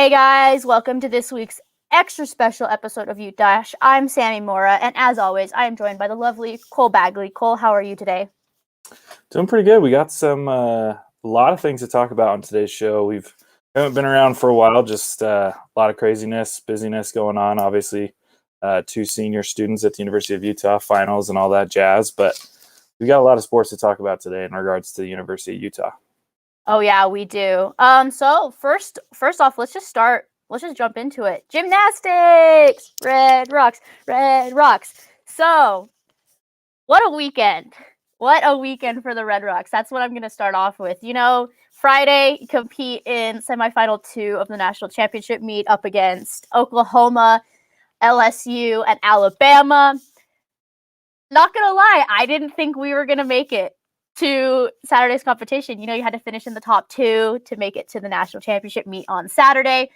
Hey guys, welcome to this week's extra special episode of Ute Dash. I'm Sammy Mora, and as always, I am joined by the lovely Cole Bagley. Cole, how are you today? Doing pretty good. We got some a lot of things to talk about on today's show. We haven't been around for a while, just a lot of craziness, busyness going on. Obviously, two senior students at the University of Utah, finals and all that jazz. But we got a lot of sports to talk about today in regards to the University of Utah. Oh yeah, we do. So first off, let's just jump into it. Gymnastics, Red Rocks. So, what a weekend! What a weekend for the Red Rocks. That's what I'm going to start off with. You know, Friday, compete in semifinal 2 of the national championship meet up against Oklahoma, LSU, and Alabama. Not going to lie, I didn't think we were going to make it to Saturday's competition. You know, you had to finish in the top 2 to make it to the national championship meet on Saturday.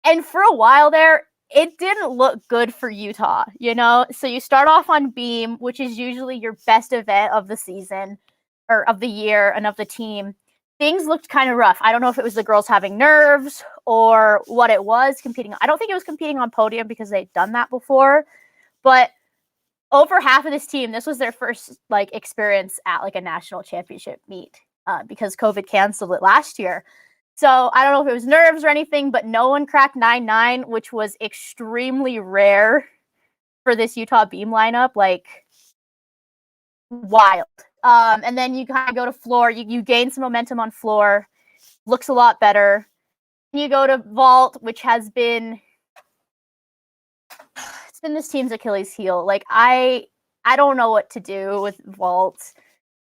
And for a while there, it didn't look good for Utah, you know? So you start off on beam, which is usually your best event of the season or of the year and of the team. Things looked kind of rough. I don't know if it was the girls having nerves or what it was competing. I don't think it was competing on podium because they'd done that before, but over half of this team, this was their first experience at a national championship meet because COVID canceled it last year. So I don't know if it was nerves or anything, but no one cracked 9-9, which was extremely rare for this Utah beam lineup. Wild. And then you kind of go to floor. You gain some momentum on floor. Looks a lot better. You go to vault, which has been this team's Achilles heel. I don't know what to do with vault.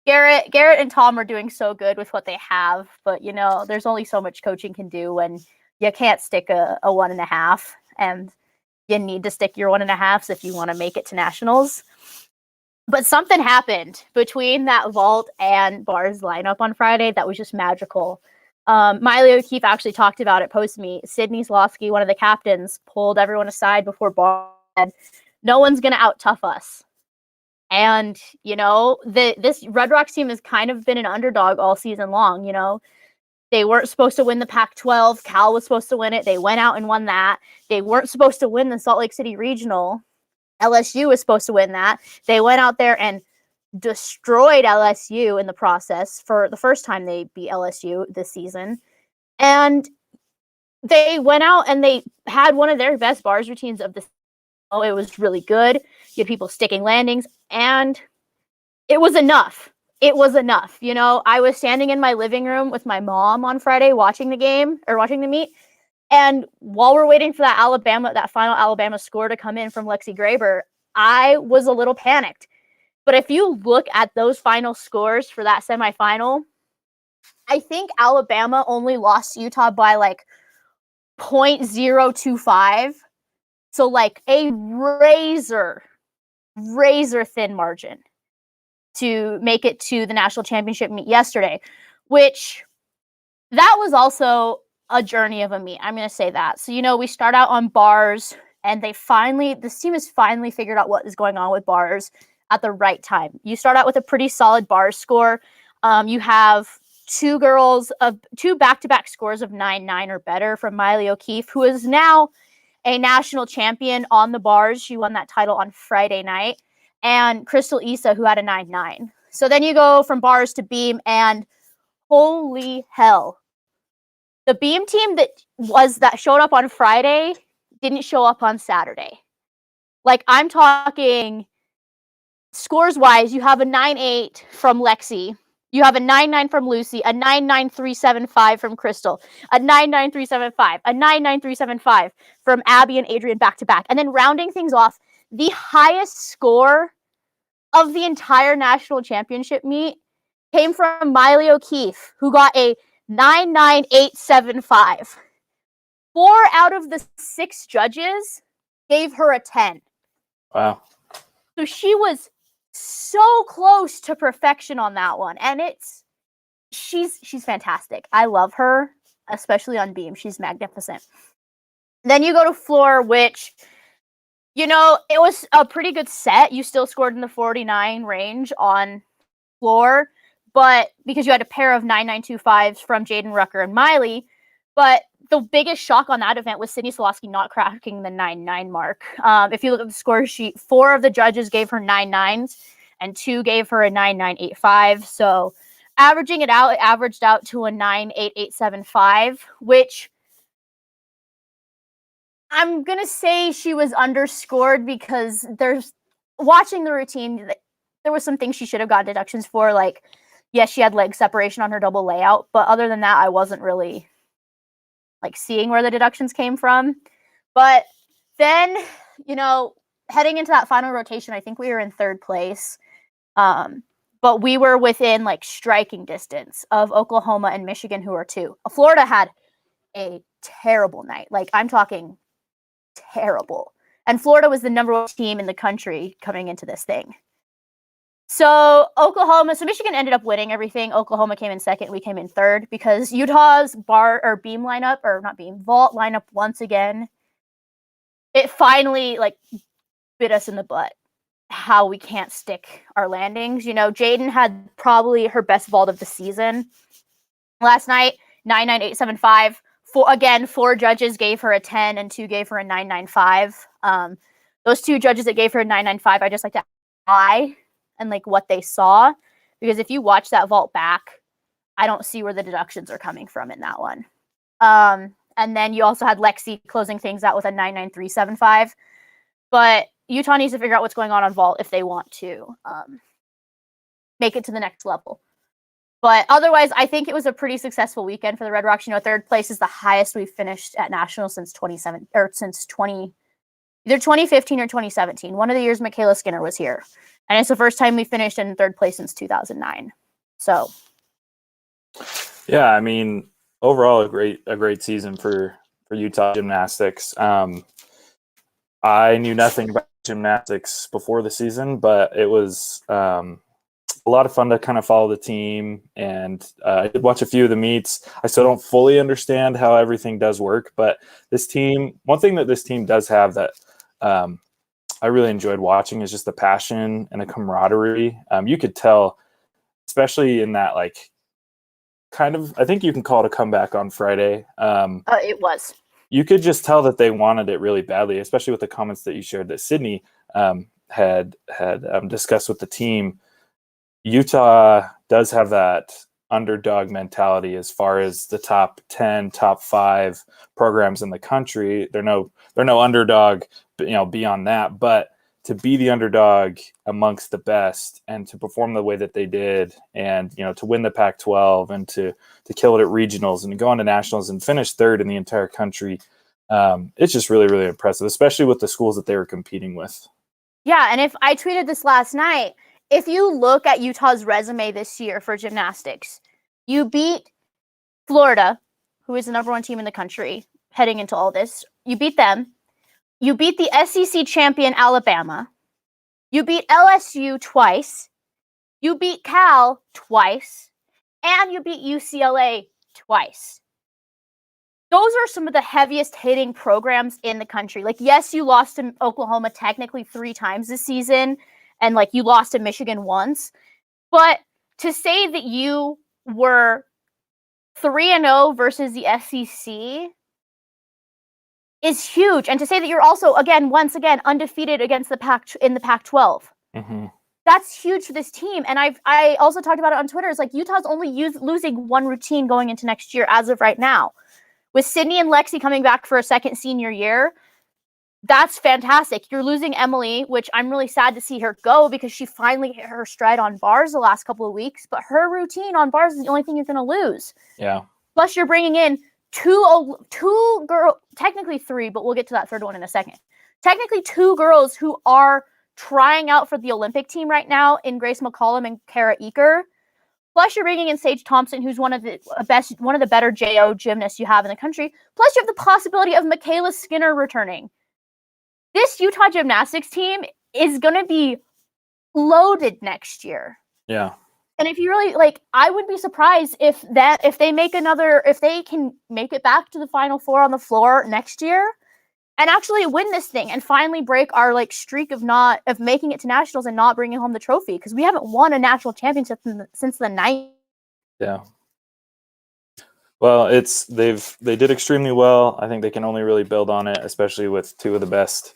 Garrett and Tom are doing so good with what they have, but you know, there's only so much coaching can do when you can't stick a 1.5, and you need to stick your 1.5s if you want to make it to nationals. But something happened between that vault and bars lineup on Friday that was just magical. Miley O'Keefe actually talked about it post-meet. Sydney Slosky, one of the captains, pulled everyone aside before bar and no one's going to out-tough us. And, you know, this Red Rocks team has kind of been an underdog all season long, you know. They weren't supposed to win the Pac-12. Cal was supposed to win it. They went out and won that. They weren't supposed to win the Salt Lake City Regional. LSU was supposed to win that. They went out there and destroyed LSU in the process for the first time they beat LSU this season. And they went out and they had one of their best bars routines of the season. Oh, it was really good. You had people sticking landings, and it was enough. It was enough. You know, I was standing in my living room with my mom on Friday watching the meet, and while we're waiting for that final Alabama score to come in from Lexi Graber, I was a little panicked. But if you look at those final scores for that semifinal, I think Alabama only lost Utah by 0.025. So a razor thin margin to make it to the national championship meet yesterday, which that was also a journey of a meet. I'm going to say that. So, you know, we start out on bars and this team has finally figured out what is going on with bars at the right time. You start out with a pretty solid bars score. You have two back-to-back scores of 9-9 or better from Miley O'Keefe, who is now a national champion on the bars. She won that title on Friday night. And Crystal Issa, who had a 9-9. So then you go from bars to beam, and holy hell. The beam team that showed up on Friday didn't show up on Saturday. I'm talking scores-wise, you have a 9-8 from Lexi. You have a 9-9 from Lucy, a 9-9-3-7-5 from Crystal, a 9-9-3-7-5, a 9-9-3-7-5 from Abby and Adrian back-to-back. And then rounding things off, the highest score of the entire national championship meet came from Miley O'Keefe, who got a 9-9-8-7-5. 4 out of the 6 judges gave her a 10. Wow. So she was so close to perfection on that one, and she's fantastic. I love her, especially on beam. She's magnificent. Then you go to floor, which, you know, it was a pretty good set. You still scored in the 49 range on floor, but because you had a pair of 9-9-2-5s from Jaden Rucker and Miley, but the biggest shock on that event was Sydney Solosky not cracking the 9.9 mark. If you look at the score sheet, 4 of the judges gave her 9.9s and 2 gave her a 9.985. So averaging it out, it averaged out to a 9.8875, which I'm going to say she was underscored because watching the routine, there was some things she should have got deductions for. Like, yes, she had leg separation on her double layout, but other than that, I wasn't really like seeing where the deductions came from. But then, heading into that final rotation, I think we were in 3rd place. But we were within like striking distance of Oklahoma and Michigan, who are 2. Florida had a terrible night. Like, I'm talking terrible. And Florida was the number 1 team in the country coming into this thing. So Michigan ended up winning everything. Oklahoma came in 2nd. We came in 3rd because Utah's vault lineup once again, it finally like bit us in the butt how we can't stick our landings. Jaden had probably her best vault of the season last night, 9.9875. 4 judges gave her a 10 and 2 gave her a 9.95. Those 2 judges that gave her a 9.95, I just like to eye and like what they saw, because if you watch that vault back, I don't see where the deductions are coming from in that one. And then you also had Lexi closing things out with a 9.9375. But Utah needs to figure out what's going on vault if they want to make it to the next level. But otherwise, I think it was a pretty successful weekend for the Red Rocks. 3rd place is the highest we've finished at nationals since either 2015 or 2017. One of the years Michaela Skinner was here. And it's the first time we finished in 3rd place since 2009. So. Yeah, I mean, overall, a great season for Utah Gymnastics. I knew nothing about gymnastics before the season, but it was a lot of fun to kind of follow the team. And I did watch a few of the meets. I still don't fully understand how everything does work, but one thing that this team does have that I really enjoyed watching is just the passion and the camaraderie. You could tell, especially in that like kind of, I think you can call it a comeback on Friday. It was. You could just tell that they wanted it really badly, especially with the comments that you shared that Sydney had discussed with the team. Utah does have that underdog mentality as far as the top 10, top 5 programs in the country. They're no underdog, beyond that, but to be the underdog amongst the best and to perform the way that they did and, to win the Pac-12 and to kill it at regionals and to go on to nationals and finish 3rd in the entire country. It's just really, really impressive, especially with the schools that they were competing with. Yeah. And if I tweeted this last night, if you look at Utah's resume this year for gymnastics, you beat Florida, who is the number 1 team in the country heading into all this. You beat them. You beat the SEC champion Alabama. You beat LSU twice. You beat Cal twice. And you beat UCLA twice. Those are some of the heaviest hitting programs in the country. Like, yes, you lost to Oklahoma technically 3 times this season. And like you lost to Michigan once. But to say that you were 3-0 versus the SEC is huge. And to say that you're also, once again, undefeated against in the Pac-12. Mm-hmm. That's huge for this team. And I also talked about it on Twitter. It's like Utah's only losing 1 routine going into next year as of right now. With Sydney and Lexi coming back for a 2nd senior year, that's fantastic. You're losing Emily, which I'm really sad to see her go because she finally hit her stride on bars the last couple of weeks. But her routine on bars is the only thing you're going to lose. Yeah. Plus, you're bringing in two girls, technically 3, but we'll get to that 3rd one in a second. Technically 2 girls who are trying out for the Olympic team right now in Grace McCollum and Kara Eaker. Plus, you're bringing in Sage Thompson, who's one of the better JO gymnasts you have in the country. Plus, you have the possibility of Michaela Skinner returning. This Utah Gymnastics team is going to be loaded next year. Yeah. And if you really I would be surprised if they can make it back to the Final 4 on the floor next year and actually win this thing and finally break our streak of making it to nationals and not bringing home the trophy, because we haven't won a national championship since the 90s. Yeah. Well, they did extremely well. I think they can only really build on it, especially with two of the best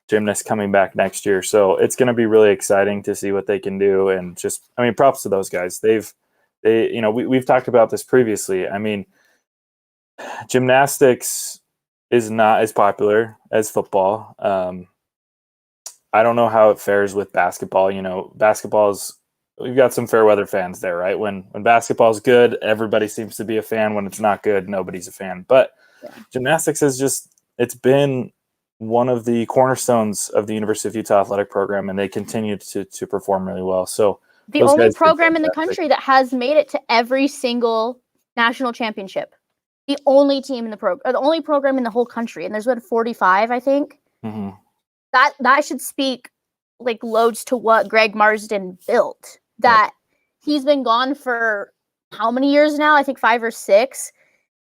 gymnasts coming back next year. So it's going to be really exciting to see what they can do. And just, I mean, props to those guys. We've talked about this previously. I mean, gymnastics is not as popular as football. I don't know how it fares with basketball. We've got some fair weather fans there, right? When basketball is good, everybody seems to be a fan. When it's not good, nobody's a fan. But gymnastics it's been one of the cornerstones of the University of Utah athletic program, and they continue to perform really well. So the only program in the country that has made it to every single national championship. The only team in the only program in the whole country, and there's been 45, I think. Mm-hmm. That should speak like loads to what Greg Marsden built. That he's been gone for how many years now? I think 5 or 6.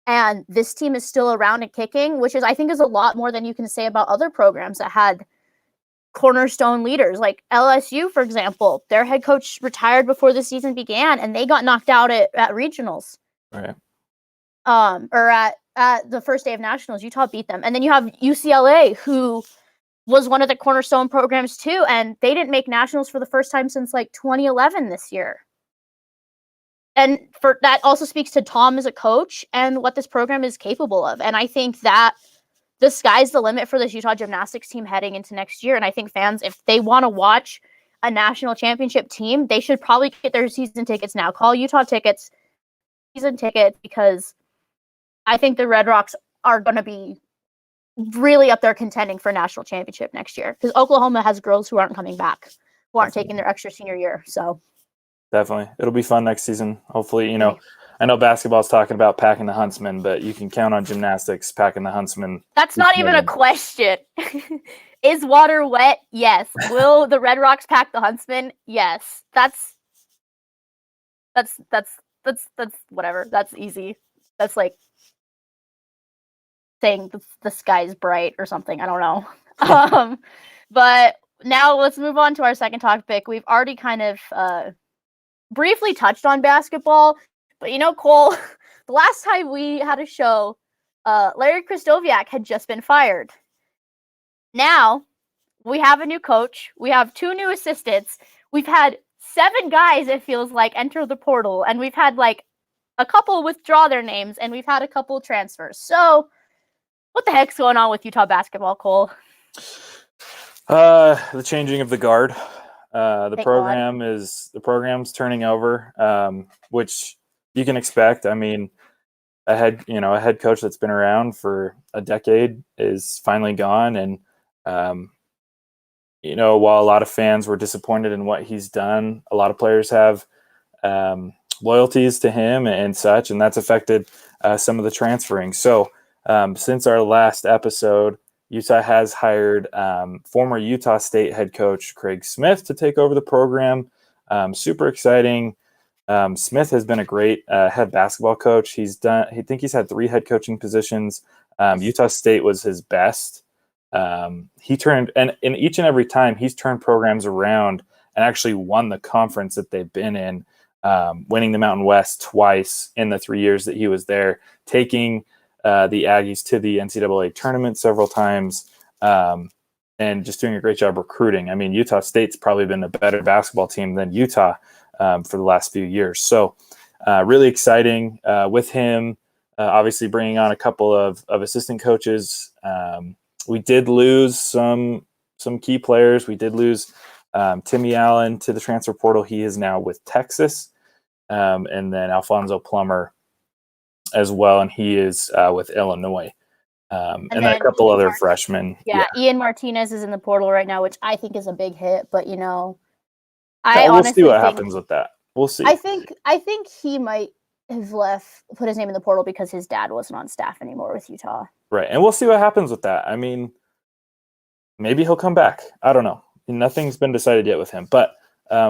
And this team is still around and kicking, which I think is a lot more than you can say about other programs that had cornerstone leaders. Like LSU, for example, their head coach retired before the season began, and they got knocked out at regionals. Right. Or at the first day of nationals, Utah beat them. And then you have UCLA, who was one of the cornerstone programs too, and they didn't make nationals for the first time since like 2011 this year. And for that also speaks to Tom as a coach and what this program is capable of. And I think that the sky's the limit for this Utah Gymnastics team heading into next year. And I think fans, if they want to watch a national championship team, they should probably get their season tickets now. Call Utah Tickets season tickets, because I think the Red Rocks are going to be really up there contending for national championship next year, because Oklahoma has girls who aren't coming back, who aren't taking their extra senior year. So definitely, it'll be fun next season. Hopefully, I know basketball's talking about packing the Huntsman, but you can count on gymnastics packing the Huntsman. That's not even a question. Is water wet? Yes. Will the Red Rocks pack the Huntsman? Yes. That's whatever. That's easy. That's like saying the sky's bright or something. I don't know. But now let's move on to our second topic. We've already kind of briefly touched on basketball, but Cole, the last time we had a show, Larry Kristoviak had just been fired. Now we have a new coach. We have 2 new assistants. We've had 7 guys, it feels like, enter the portal, and we've had like a couple withdraw their names, and we've had a couple transfers. So what the heck's going on with Utah basketball, Cole? The changing of the guard. The Thank program's turning over, which you can expect. I mean, a head coach that's been around for a decade is finally gone, and while a lot of fans were disappointed in what he's done, a lot of players have loyalties to him and such, and that's affected some of the transferring. So since our last episode, Utah has hired former Utah State head coach Craig Smith to take over the program. Super exciting. Smith has been a great head basketball coach. I think he's had 3 head coaching positions. Utah State was his best. He turned, and in each and every time he's turned programs around and actually won the conference that they've been in, winning the Mountain West twice in the 3 years that he was there, taking the Aggies to the NCAA tournament several times, and just doing a great job recruiting. I mean, Utah State's probably been a better basketball team than Utah for the last few years. So really exciting with him, obviously bringing on a couple of assistant coaches. We did lose some key players. We did lose Timmy Allen to the transfer portal. He is now with Texas. And then Alfonso Plummer as well, and he is with Illinois. And then a couple other freshmen. Yeah, Ian Martinez is in the portal right now, which I think is a big hit. But we'll see what happens with that. We'll see. I think he might have put his name in the portal because his dad wasn't on staff anymore with Utah. Right, and we'll see what happens with that. I mean, maybe he'll come back. I don't know. Nothing's been decided yet with him. But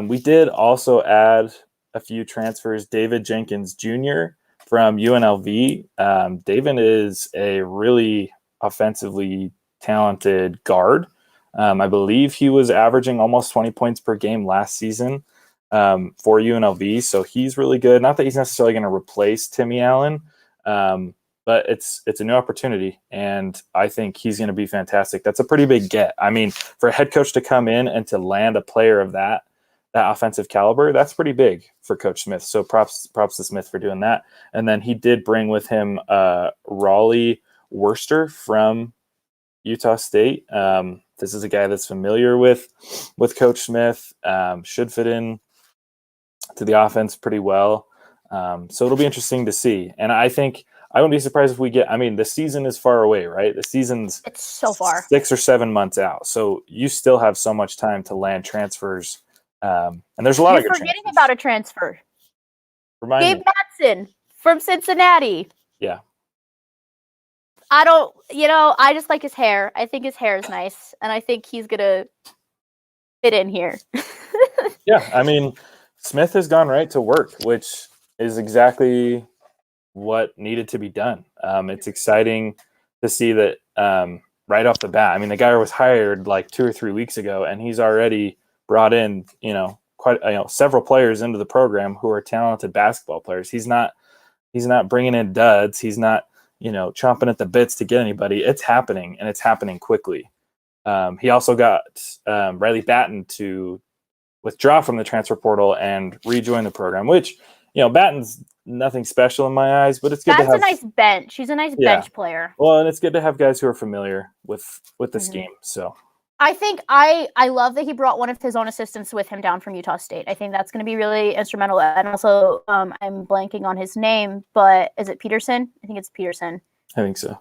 we did also add a few transfers. David Jenkins Jr. from UNLV. David is a really offensively talented guard. I believe he was averaging almost 20 points per game last season. for UNLV. So he's really good. Not that he's necessarily going to replace Timmy Allen, but it's a new opportunity, and I think he's going to be fantastic. That's a pretty big get. I mean, for a head coach to come in and to land a player of that offensive caliber, that's pretty big for Coach Smith. So props to Smith for doing that. And then he did bring with him Raleigh Worcester from Utah State. This is a guy that's familiar with Coach Smith, should fit in to the offense pretty well. So it'll be interesting to see. And I think I wouldn't be surprised if we get, I mean, the season is far away, right? The season's It's so far. 6 or 7 months out. So you still have so much time to land transfers. And there's a lot of good forgetting transfers. about a transfer. Remind Gabe me. Matson from Cincinnati. Yeah. I just like his hair. I think his hair is nice, and I think he's gonna fit in here. Yeah, I mean, Smith has gone right to work, which is exactly what needed to be done. It's exciting to see that right off the bat. I mean, the guy was hired like 2 or 3 weeks ago, and he's already brought in, several players into the program who are talented basketball players. He's not bringing in duds. He's not, chomping at the bits to get anybody. It's happening, and it's happening quickly. He also got Riley Batten to withdraw from the transfer portal and rejoin the program, which, Batten's nothing special in my eyes, but it's good to have. That's a nice bench. She's a nice bench player. Well, and it's good to have guys who are familiar with the scheme. So I think I love that he brought one of his own assistants with him down from Utah State. I think that's going to be really instrumental. And also, I'm blanking on his name, but is it Peterson? I think it's Peterson. I think so.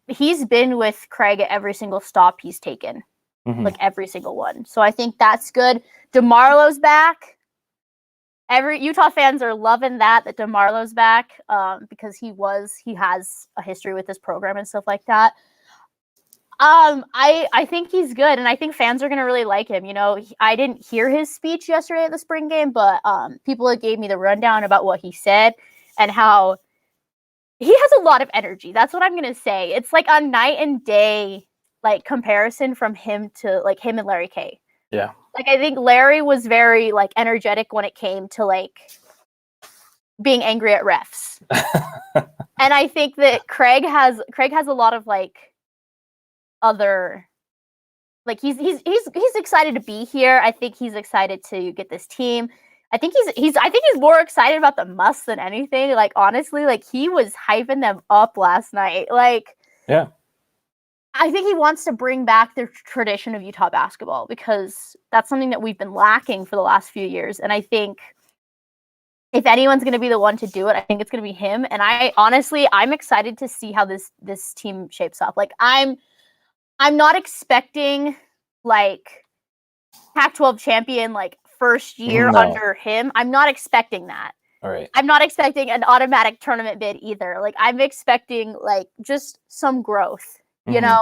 He's been with Craig at every single stop he's taken, like every single one. So I think that's good. DeMarlo's back. Utah fans are loving that DeMarlo's back because he has a history with this program and stuff like that. I think he's good, and I think fans are going to really like him. I didn't hear his speech yesterday at the spring game, but people gave me the rundown about what he said and how he has a lot of energy. That's what I'm going to say. It's like a night and day comparison from him to him and Larry K. Yeah. I think Larry was very energetic when it came to being angry at refs. And I think that Craig has a lot of other he's excited to be here. I think he's excited to get this team. I think he's more excited about the Musts than anything. Honestly, he was hyping them up last night. Yeah. I think he wants to bring back the tradition of Utah basketball because that's something that we've been lacking for the last few years. And I think if anyone's going to be the one to do it, I think it's going to be him. And I'm excited to see how this team shapes up. I'm not expecting Pac-12 champion first year under him. I'm not expecting that. All right. I'm not expecting an automatic tournament bid either. I'm expecting just some growth. You know,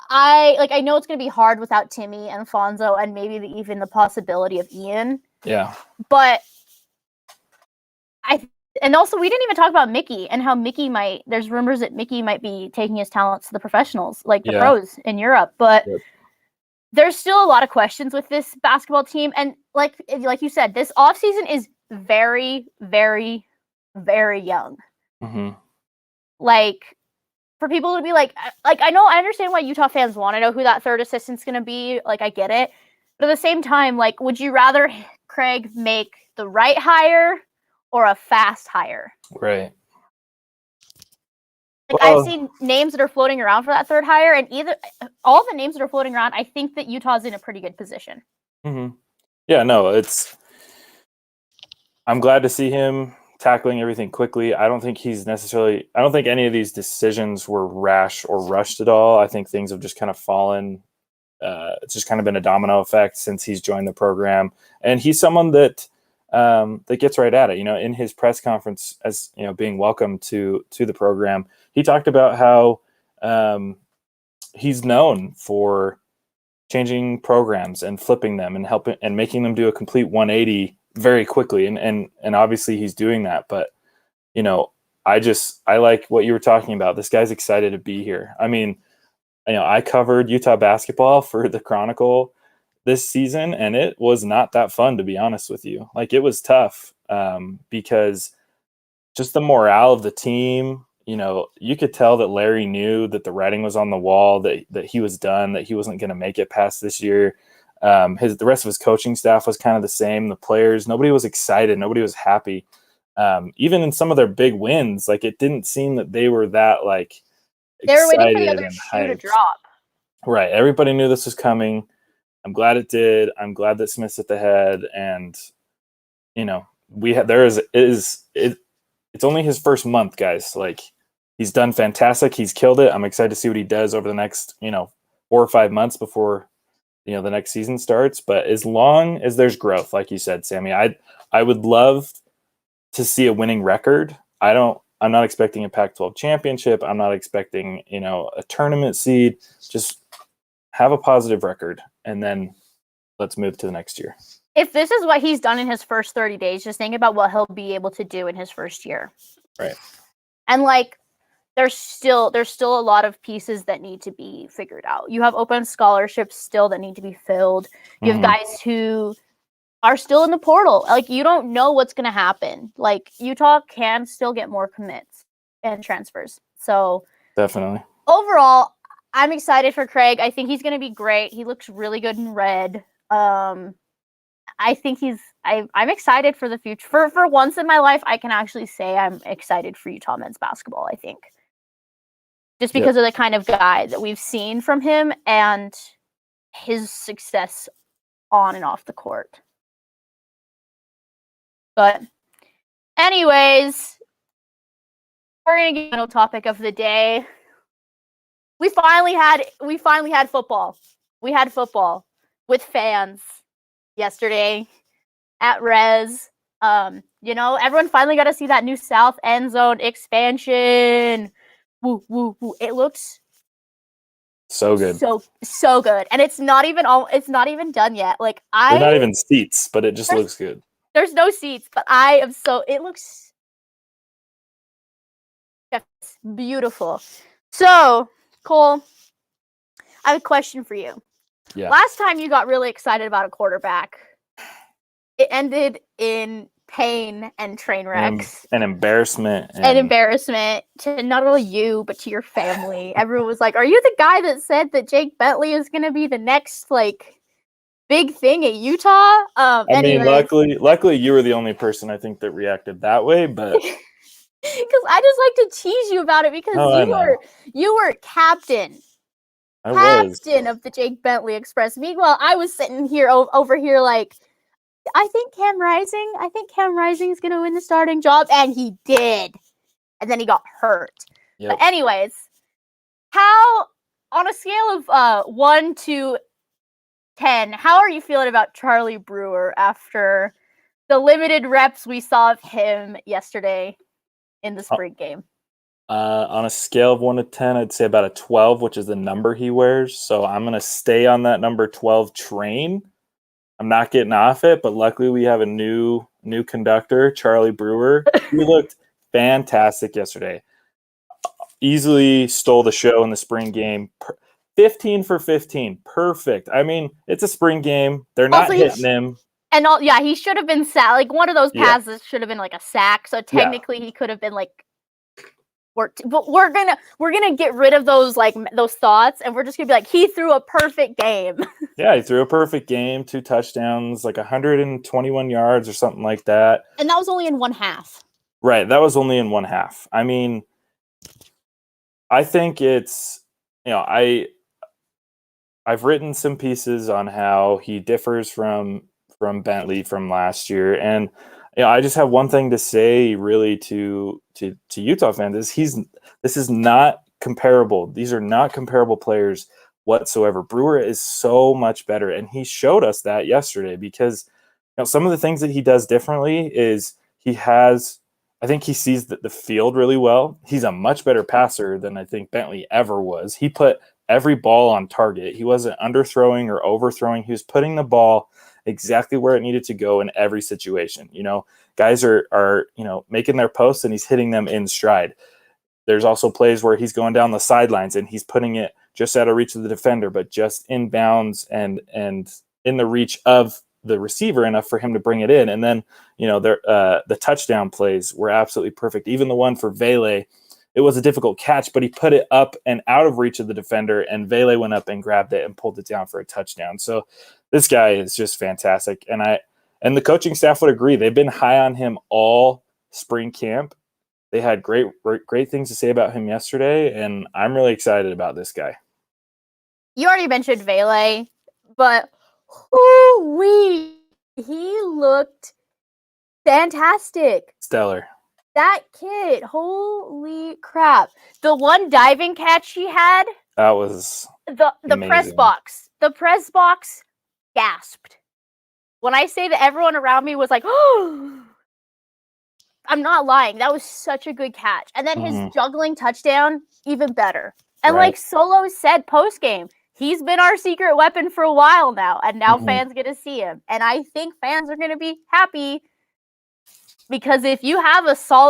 I know it's going to be hard without Timmy and Fonzo and maybe even the possibility of Ian. Yeah. But and also we didn't even talk about Mickey and how there's rumors that Mickey might be taking his talents to the professionals, the pros in Europe. But there's still a lot of questions with this basketball team. And like you said, this offseason is very, very, very young. For people to be I understand why Utah fans want to know who that third assistant's going to be. I get it. But at the same time, would you rather Craig make the right hire or a fast hire? Right. I've seen names that are floating around for that third hire, and all the names that are floating around, I think that Utah's in a pretty good position. Yeah, no, I'm glad to see him tackling everything quickly. I don't think any of these decisions were rash or rushed at all. I think things have just kind of fallen. It's just kind of been a domino effect since he's joined the program. And he's someone that gets right at it. In his press conference, as being welcome to the program, he talked about how he's known for changing programs and flipping them and helping and making them do a complete 180 very quickly. And obviously he's doing that. But I like what you were talking about. This guy's excited to be here. I mean, I covered Utah basketball for the Chronicle this season, and it was not that fun, to be honest with you. Like, it was tough because just the morale of the team, you could tell that Larry knew that the writing was on the wall, that he was done, that he wasn't going to make it past this year. The rest of his coaching staff was kind of the same. The players, nobody was excited. Nobody was happy. Even in some of their big wins, like, it didn't seem that they were that, like, They were waiting for the excited other and shoe to hyped. drop. Right. Everybody knew this was coming. I'm glad it did. I'm glad that Smith's at the head. And, it's only his first month, guys. Like, he's done fantastic. He's killed it. I'm excited to see what he does over the next, 4 or 5 months before, the next season starts. But as long as there's growth, like you said, Sammy, I would love to see a winning record. I'm not expecting a Pac-12 championship. I'm not expecting, a tournament seed. Just have a positive record, and then let's move to the next year. If this is what he's done in his first 30 days, just think about what he'll be able to do in his first year. Right. And like, there's still a lot of pieces that need to be figured out. You have open scholarships still that need to be filled. You have guys who are still in the portal. Like, you don't know what's going to happen. Like, Utah can still get more commits and transfers. So definitely. Overall, I'm excited for Craig. I think he's going to be great. He looks really good in red. I think I'm excited for the future. For once in my life, I can actually say I'm excited for Utah men's basketball, I think. Just because of the kind of guy that we've seen from him and his success on and off the court. But anyways, we're going to get to the topic of the day. We finally had football. We had football with fans yesterday at Res. Everyone finally got to see that new South End Zone expansion. Woo, woo, woo. It looks so good. So good. And it's not even done yet. Like, they're not even seats, but it just looks good. There's no seats, but it looks beautiful. So, Cole, I have a question for you. Yeah. Last time you got really excited about a quarterback, it ended in pain and train wrecks. And embarrassment. And embarrassment to not only you, but to your family. Everyone was like, are you the guy that said that Jake Bentley is going to be the next, like, big thing at Utah? Mean, luckily you were the only person I think that reacted that way, but... Because I just like to tease you about it because you were captain. Captain of the Jake Bentley Express. Meanwhile, I was sitting here over here like, I think Cam Rising is going to win the starting job, and he did. And then he got hurt. Yep. But anyways, how, on a scale of 1 to 10, how are you feeling about Charlie Brewer after the limited reps we saw of him yesterday in the spring game? On a scale of 1 to 10, I'd say about a 12, which is the number he wears. So I'm going to stay on that number 12 train. I'm not getting off it, but luckily we have a new conductor, Charlie Brewer. He looked fantastic yesterday. Easily stole the show in the spring game. 15 for 15. Perfect. I mean, it's a spring game. They're not hitting him. And he should have been sacked. Like, one of those passes should have been like a sack. So technically he could have been like, but we're gonna get rid of those thoughts, and we're just gonna be like, he threw a perfect game. Yeah, he threw a perfect game, 2 touchdowns, like 121 yards or something like that. And that was only in one half. Right, that was only in one half. I mean, I think it's, I've written some pieces on how he differs from Bentley from last year, and I just have one thing to say really to Utah fans is this is not comparable. These are not comparable players whatsoever. Brewer is so much better, and he showed us that yesterday because some of the things that he does differently is I think he sees the field really well. He's a much better passer than I think Bentley ever was. He put every ball on target. He wasn't underthrowing or overthrowing. He was putting the ball exactly where it needed to go in every situation. Guys are making their posts and he's hitting them in stride. There's also plays where he's going down the sidelines and he's putting it just out of reach of the defender, but just in bounds and in the reach of the receiver enough for him to bring it in. And then, the touchdown plays were absolutely perfect. Even the one for Vele, it was a difficult catch, but he put it up and out of reach of the defender, and Vele went up and grabbed it and pulled it down for a touchdown. So this guy is just fantastic. And the coaching staff would agree. They've been high on him all spring camp. They had great things to say about him yesterday, and I'm really excited about this guy. You already mentioned Vele, but he looked fantastic. Stellar. That kid, holy crap. The one diving catch he had, that was the press box. The press box gasped. When I say that everyone around me was like, oh, I'm not lying. That was such a good catch. And then his juggling touchdown, even better. And like Solo said post-game, he's been our secret weapon for a while now, and now fans get to see him. And I think fans are going to be happy because if you have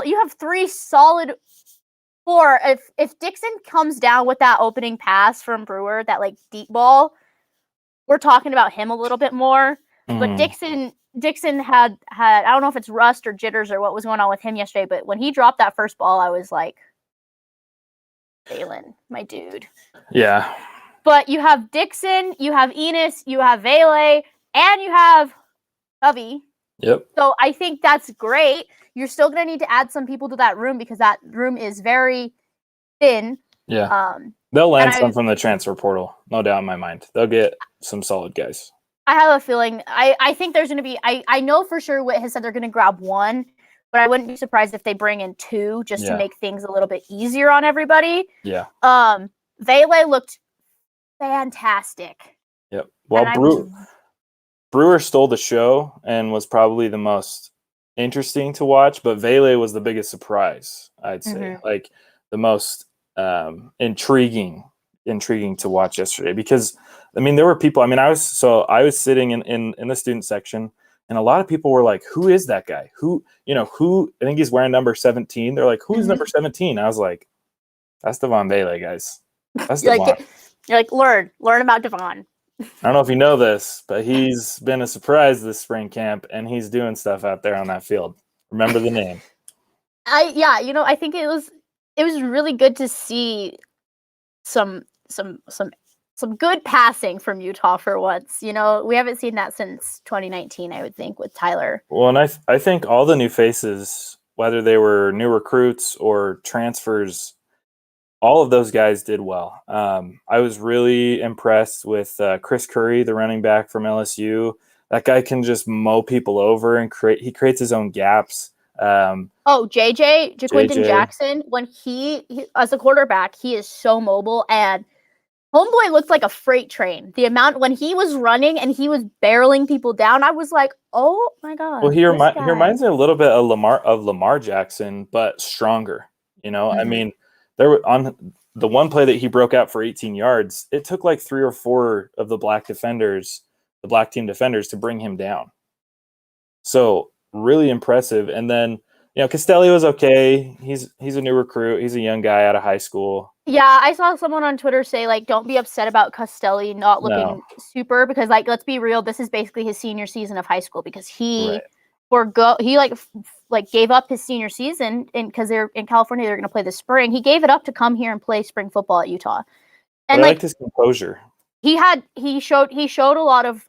you have 3 solid 4. If Dixon comes down with that opening pass from Brewer, that like deep ball, we're talking about him a little bit more. But Dixon had I don't know if it's rust or jitters or what was going on with him yesterday, but when he dropped that first ball, I was like, Valen, my dude. Yeah. But you have Dixon, you have Enos, you have Vele, and you have Covey. Yep. So I think that's great. You're still going to need to add some people to that room because that room is very thin. Yeah. They'll land some from the transfer portal, no doubt in my mind. They'll get some solid guys. I have a feeling. I think there's going to be. I know for sure Whit has said they're going to grab 1, but I wouldn't be surprised if they bring in 2 just to make things a little bit easier on everybody. Yeah. Vele looked fantastic. Yep. Well, Brewer stole the show and was probably the most interesting to watch, but Vele was the biggest surprise, I'd say. Like the most intriguing to watch yesterday because I mean there were people. I mean I was sitting in the student section and a lot of people were like, "Who is that guy? Who I think he's wearing number 17." They're like, "Who's number 17?" I was like, "That's Devon Vele, guys. That's Devon." You're like, learn about Devon. I don't know if you know this, but he's been a surprise this spring camp, and he's doing stuff out there on that field. Remember the name. I think it was really good to see some good passing from Utah for once. We haven't seen that since 2019, I would think, with Tyler. Well, and I think all the new faces, whether they were new recruits or transfers, all of those guys did well. I was really impressed with Chris Curry, the running back from LSU. That guy can just mow people over and he creates his own gaps. Jaquinton Jackson, when he as a quarterback, he is so mobile, and homeboy looked like a freight train. The amount when he was running and he was barreling people down, I was like, oh my god. Well, he reminds me a little bit of Lamar Jackson, but stronger. I mean, there were on the one play that he broke out for 18 yards. It took like 3 or 4 of the black team defenders to bring him down. So really impressive. And then, Castelli was okay. He's a new recruit. He's a young guy out of high school. Yeah, I saw someone on Twitter say, like, don't be upset about Castelli not looking super because, like, let's be real, this is basically his senior season of high school because he gave up his senior season because they're in California, they're going to play this spring. He gave it up to come here and play spring football at Utah. And I liked his composure. He showed a lot of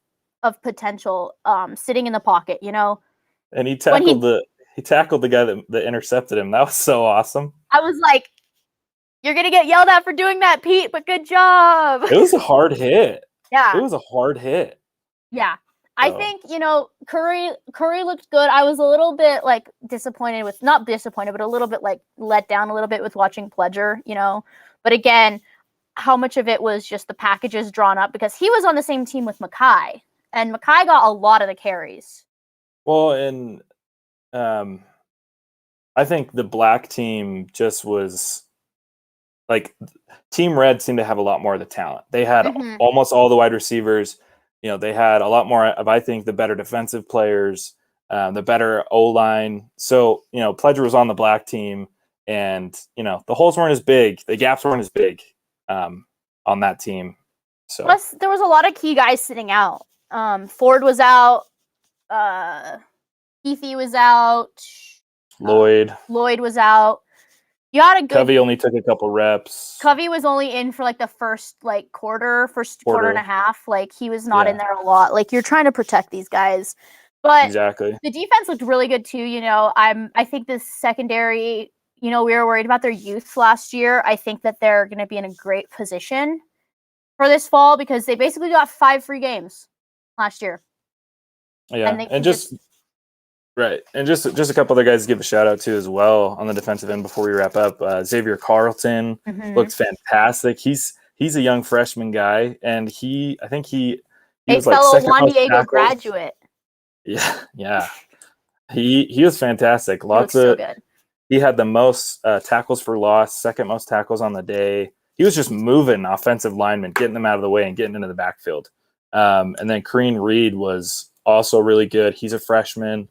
potential sitting in the pocket, And he tackled the guy that intercepted him. That was so awesome. I was like, you're going to get yelled at for doing that, Pete, but good job. It was a hard hit. Yeah. It was a hard hit. Yeah. I think, Curry looked good. I was a little bit like not disappointed, but a little bit like let down a little bit with watching Pledger, But again, how much of it was just the packages drawn up because he was on the same team with Mackay, and Mackay got a lot of the carries. Well, and I think the black team just was like Team Red seemed to have a lot more of the talent. They had almost all the wide receivers. They had a lot more of, I think, the better defensive players, the better O-line. So, Pledger was on the black team, and, the holes weren't as big. The gaps weren't as big on that team. So plus, there was a lot of key guys sitting out. Ford was out. Keithy was out. Lloyd was out. You had a good. Covey only took a couple reps. Covey was only in for like the first quarter and a half. Like he was not in there a lot. Like you're trying to protect these guys, but exactly. The defense looked really good too. I think this secondary. We were worried about their youth last year. I think that they're going to be in a great position for this fall because they basically got 5 free games last year. Yeah, and just a couple other guys to give a shout out to as well on the defensive end before we wrap up. Xavier Carlton looks fantastic. He's a young freshman guy, and I think he was like second Juan most Diego tackles. graduate. Yeah. He was fantastic. So good. He had the most tackles for loss, second most tackles on the day. He was just moving offensive linemen, getting them out of the way and getting into the backfield. And then Kareem Reed was also really good. He's a freshman.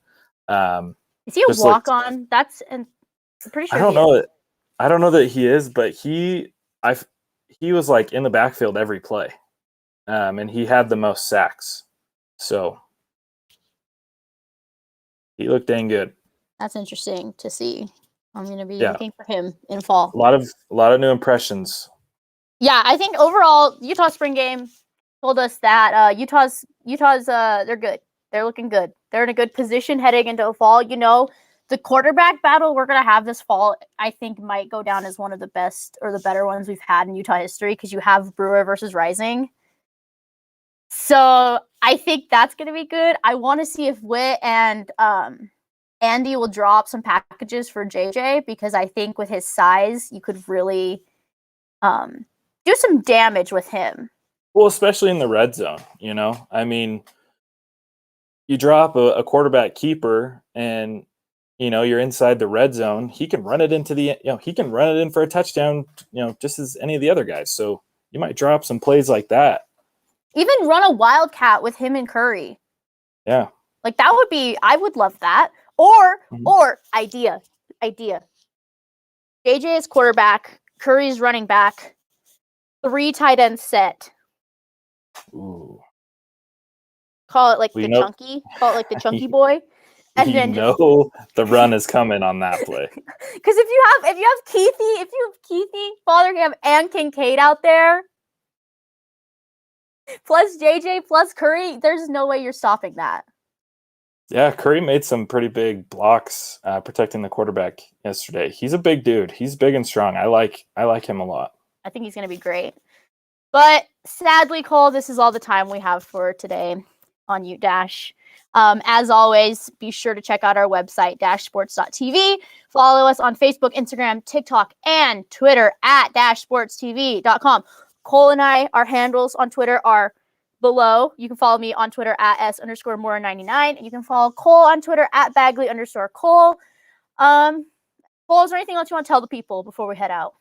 Is he a walk-on? I'm pretty sure. I don't know that he is, but he was like in the backfield every play, and he had the most sacks. So he looked dang good. That's interesting to see. I'm going to be looking for him in fall. A lot of new impressions. Yeah, I think overall Utah spring game told us that Utah's they're good. They're looking good. They're in a good position heading into fall. The quarterback battle we're going to have this fall, I think, might go down as one of the best or the better ones we've had in Utah history because you have Brewer versus Rising. So I think that's going to be good. I want to see if Witt and Andy will draw up some packages for JJ because I think with his size, you could really do some damage with him. Well, especially in the red zone, I mean, you drop a quarterback keeper and, you're inside the red zone. He can run it into he can run it in for a touchdown, just as any of the other guys. So you might drop some plays like that. Even run a wildcat with him and Curry. Yeah. Like that would be, I would love that. Or idea. JJ is quarterback. Curry's running back. 3 tight end set. Ooh. Call it like the chunky boy. And then the run is coming on that play. Because if you have Keithy, Fotherham, and Kincaid out there, plus JJ, plus Curry, there's no way you're stopping that. Yeah, Curry made some pretty big blocks protecting the quarterback yesterday. He's a big dude. He's big and strong. I like him a lot. I think he's going to be great. But sadly, Cole, this is all the time we have for today on Ute Dash. As always, be sure to check out our website, dashsports.tv. Follow us on Facebook, Instagram, TikTok, and Twitter at dashsportstv.com. Cole and I, our handles on Twitter are below. You can follow me on Twitter at S_Mora99. You can follow Cole on Twitter at Bagley_Cole. Cole, is there anything else you want to tell the people before we head out?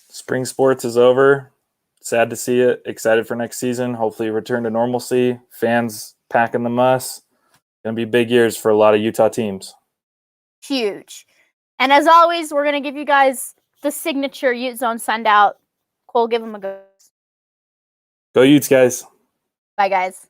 Spring sports is over. Sad to see it. Excited for next season. Hopefully return to normalcy. Fans packing the muss. Going to be big years for a lot of Utah teams. Huge. And as always, we're going to give you guys the signature Ute Zone send out. Cole, give them a go. Go Utes, guys. Bye, guys.